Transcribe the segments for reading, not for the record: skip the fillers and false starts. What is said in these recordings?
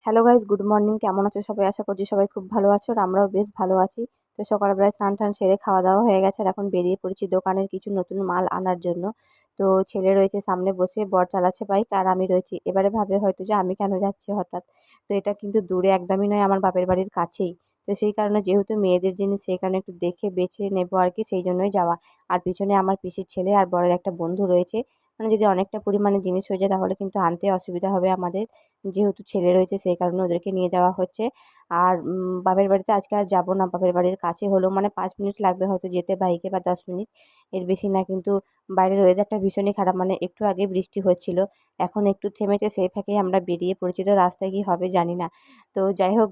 Hello guys, good morning. কেমন আছো সবাই? আশা করছি সবাই খুব ভালো আছো আর আমরাও বেশ ভালো আছি। তো সকালবেলায় স্নান টান সেরে খাওয়া দাওয়া হয়ে গেছে আর এখন বেরিয়ে পড়েছি দোকানের কিছু নতুন মাল আনার জন্য। তো ছেলে রয়েছে সামনে বসে, বর চালাচ্ছে বাইক আর আমি রয়েছি। এবারে ভাবে হয়তো যে আমি কেন যাচ্ছি হঠাৎ। তো এটা কিন্তু দূরে একদমই নয়, আমার বাপের বাড়ির কাছেই। তো সেই কারণে যেহেতু মেয়েদের জিনিস সেই কারণে একটু দেখে বেছে নেবো আর কি, সেই জন্যই যাওয়া। আর পিছনে আমার পিসির ছেলে আর বরের একটা বন্ধু রয়েছে। মানে যদি অনেকটা পরিমাণে জিনিস হয়ে যায় তাহলে কিন্তু আনতে অসুবিধা হবে আমাদের। যেহেতু ছেলে রয়েছে সেই কারণে ওদেরকে নিয়ে যাওয়া হচ্ছে। আর বাপের বাড়িতে আজকে আর যাবো না, বাপের বাড়ির কাছে হলেও মানে 5 মিনিট লাগবে হয়তো যেতে বাইকে, বা 10 মিনিট, এর বেশি না। কিন্তু বাইরের ওয়েদারটা ভীষণই খারাপ, মানে একটু আগে বৃষ্টি হচ্ছিল, এখন একটু থেমেছে, সেই ফাঁকেই আমরা বেরিয়ে পড়েছি। তো রাস্তায় কি হবে জানি না। তো যাই হোক,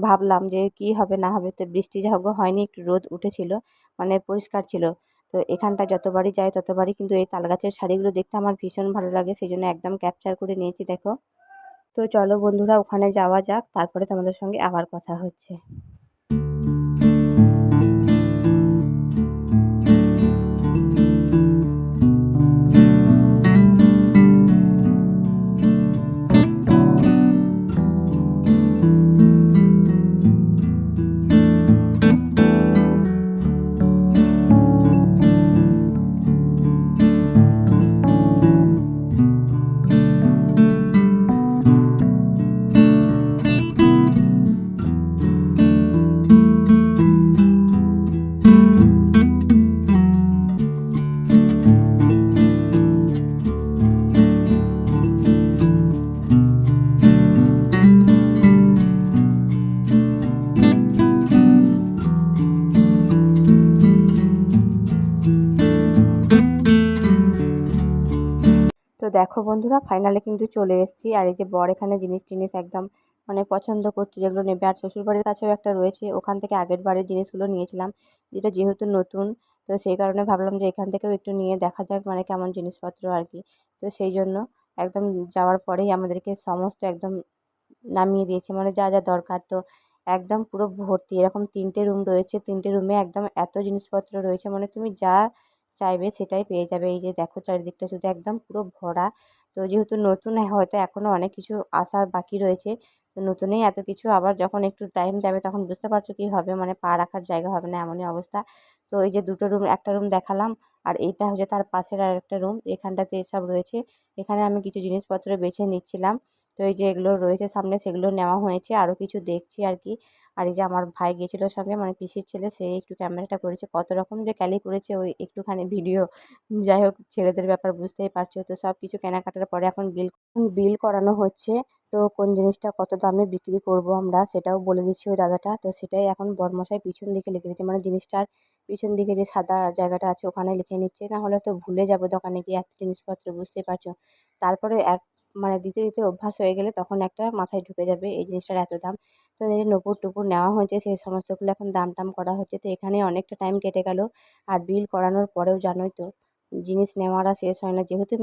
ভাবলাম যে কি হবে না হবে, তো বৃষ্টি যা হোক হয়নি, একটু রোদ উঠেছিল, মানে পরিষ্কার ছিল। তো এখানটা যতবারই যাই ততবারই কিন্তু এই তালগাছের শাড়িগুলো দেখতে আমার ভীষণ ভালো লাগে, সেই জন্য একদম ক্যাপচার করে নিয়েছি দেখো। তো চলো বন্ধুরা, ওখানে যাওয়া যাক, তারপরে তোমাদের সঙ্গে আবার কথা হচ্ছে। তো দেখো বন্ধুরা, ফাইনালি কিন্তু চলে এসেছি। আর এই যে বর এখানে জিনিস টিনিস একদম মানে পছন্দ করছে যেগুলো নেবে। আর শ্বশুরবাড়ির কাছেও একটা রয়েছে, ওখান থেকে আগের বারের জিনিসগুলো নিয়েছিলাম, যেটা যেহেতু নতুন। তো সেই কারণে ভাবলাম যে এখান থেকেও একটু নিয়ে দেখা যাক মানে কেমন জিনিসপত্র আর কি। তো সেই জন্য একদম যাওয়ার পরেই আমাদেরকে সমস্ত একদম নামিয়ে দিয়েছে, মানে যা যা দরকার। তো একদম পুরো ভর্তি, এরকম 3টে রুম রয়েছে, 3টে রুমে একদম এত জিনিসপত্র রয়েছে, মানে তুমি যা চাইবে সেটাই পেয়ে যাবে। এই যে দেখো চারিদিকটা শুধু একদম পুরো ভরা। তো যেহেতু নতুন, হয়তো এখনো অনেক কিছু আসার বাকি রয়েছে। তো নতুনেই এত কিছু, আবার যখন একটু টাইম যাবে তখন বুঝতে পারছো কি হবে, মানে পা রাখার জায়গা হবে না, এমনই অবস্থা। তো এই যে দুটো রুম, একটা রুম দেখালাম, আর এইটা হচ্ছে তার পাশের আর একটা রুম, এখানটাতে এসব রয়েছে। এখানে আমি কিছু জিনিসপত্র বেছে নিচ্ছিলাম। তো এই যে এগুলো রয়েছে সামনে, সেগুলো নেওয়া হয়েছে, আরও কিছু দেখছি আর কি। আর এই যে আমার ভাই গেছিলো সঙ্গে, মানে পিসির ছেলে, সে একটু ক্যামেরাটা করেছে, কত রকম যে ক্যালি করেছে ওই একটুখানি ভিডিও। যাই হোক, ছেলেদের ব্যাপার বুঝতেই পারছো। তো সব কিছু কেনাকাটার পরে এখন বিল করানো হচ্ছে। তো কোন জিনিসটা কত দামে বিক্রি করব আমরা সেটাও বলে দিচ্ছি ওই দাদাটা। তো সেটাই এখন বরমশাই পিছন দিকে লিখে দিচ্ছে, মানে জিনিসটার পিছন দিকে যে সাদা জায়গাটা আছে ওখানে লিখে নিচ্ছে, না হলে তো ভুলে যাবো দোকানে গিয়ে এত জিনিসপত্র, বুঝতেই পারছো। তারপরে মানে দিতে দিতে অভ্যাস হয়ে গেলে তখন একটা মাথায় ঢুকে যাবে এই জিনিসটার এত দাম। তো এই যে নূপুর টুপুর নেওয়া হয়েছে, সেই সমস্তগুলো এখন দাম টাম করা হচ্ছে। তো এখানে অনেকটা টাইম কেটে গেল। আর বিল করানোর পরেও জানোই তো, জিনিস নেওয়ার আর শেষ হয় না, যেহেতু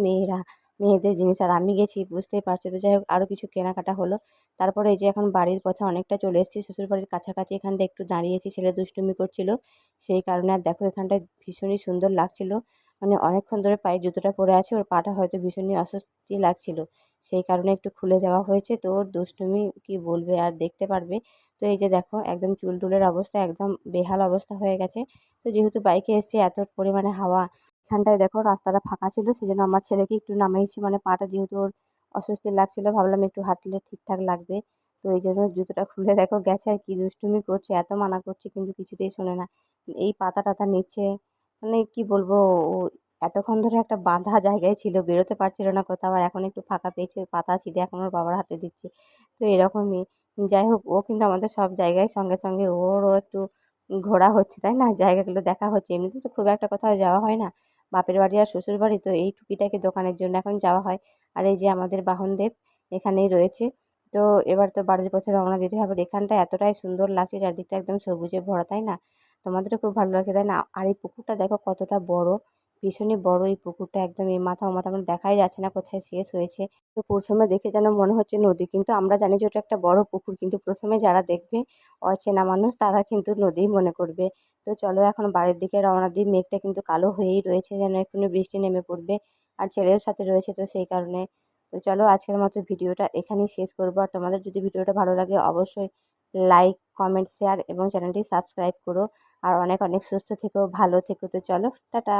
মেয়েদের জিনিস, আর আমি গেছি বুঝতেই পারছো। তো যাই হোক, আরও কিছু কেনাকাটা হলো। তারপরে এই যে এখন বাড়ির পথে অনেকটা চলে এসেছি, শ্বশুরবাড়ির কাছাকাছি। এখানটা একটু দাঁড়িয়েছি, ছেলে দুষ্টুমি করছিল সেই কারণে। আর দেখো এখানটা ভীষণই সুন্দর লাগছিল, মানে অনেকক্ষণ ধরে পায়ে জুতোটা পরে আছে, ওর পাটা হয়তো ভীষণই অস্বস্তি লাগছিল, সেই কারণে একটু খুলে দেওয়া হয়েছে। তো ওর দুষ্টুমি কি বলবে, আর দেখতে পারবে। তো এই যে দেখো একদম চুল টুলের অবস্থা একদম বেহাল অবস্থা হয়ে গেছে। তো যেহেতু বাইকে এসেছি, এত পরিমাণে হাওয়া, এখানটায় দেখো রাস্তাটা ফাঁকা ছিল, সেই জন্য আমার ছেলেকে একটু নামাইছি, মানে পাটা যেহেতু ওর অস্বস্তি লাগছিল, ভাবলাম একটু হাঁটলে ঠিকঠাক লাগবে। তো এই জন্য জুতোটা খুলে দেখো গেছে, আর কি দুষ্টুমি করছে, এত মানা করছে কিন্তু কিছুতেই শোনে না। এই পাতা টাতা নিচ্ছে, মানে কি বলবো, ও এতক্ষণ ধরে একটা বাঁধা জায়গায় ছিল, বেরোতে পারছিল না কোথাও, আর এখন একটু ফাঁকা পেয়েছে, ওই পাতা ছিঁড়ে এখন ওর বাবার হাতে দিচ্ছে। তো এরকমই। যাই হোক, ও কিন্তু আমাদের সব জায়গায় সঙ্গে সঙ্গে, ওরও একটু ঘোরা হচ্ছে তাই না, জায়গাগুলো দেখা হচ্ছে। এমনিতে তো খুব একটা কোথাও যাওয়া হয় না, বাপের বাড়ি আর শ্বশুর বাড়ি, তো এই টুকিটাকি দোকানের জন্য এখন যাওয়া হয়। আর এই যে আমাদের বাহনদেব এখানেই রয়েছে। তো এবার তো বাড়ির পথে রওনা দিতে হবে। আর এখানটা এতটাই সুন্দর লাগছে, চারদিকটা একদম সবুজে ভরা তাই না, তোমাদেরও খুব ভালো লাগছে তাই না। আর এই পুকুরটা দেখো কতটা বড়, ভীষণই বড় এই পুকুরটা, একদম এই মাথা ও মাথা, মানে দেখাই যাচ্ছে না কোথায় শেষ হয়েছে। তো প্রথমে দেখে যেন মনে হচ্ছে নদী, কিন্তু আমরা জানি যে ওটা একটা বড় পুকুর, কিন্তু প্রথমে যারা দেখবে অচেনা মানুষ, তারা কিন্তু নদীই মনে করবে। তো চলো এখন বাড়ির দিকে রওনা দিই। মেঘটা কিন্তু কালো হয়েই রয়েছে, যেন এক্ষুনি বৃষ্টি নেমে পড়বে। আর ছেলের সাথে রয়েছে, তো সেই কারণে তো চলো আজকের মতো ভিডিওটা এখানেই শেষ করবো। আর তোমাদের যদি ভিডিওটা ভালো লাগে অবশ্যই লাইক, কমেন্ট, শেয়ার এবং চ্যানেলটি সাবস্ক্রাইব করো। আর অনেক অনেক সুস্থ থেকো, ভালো থেকো। তো চলো টাটা।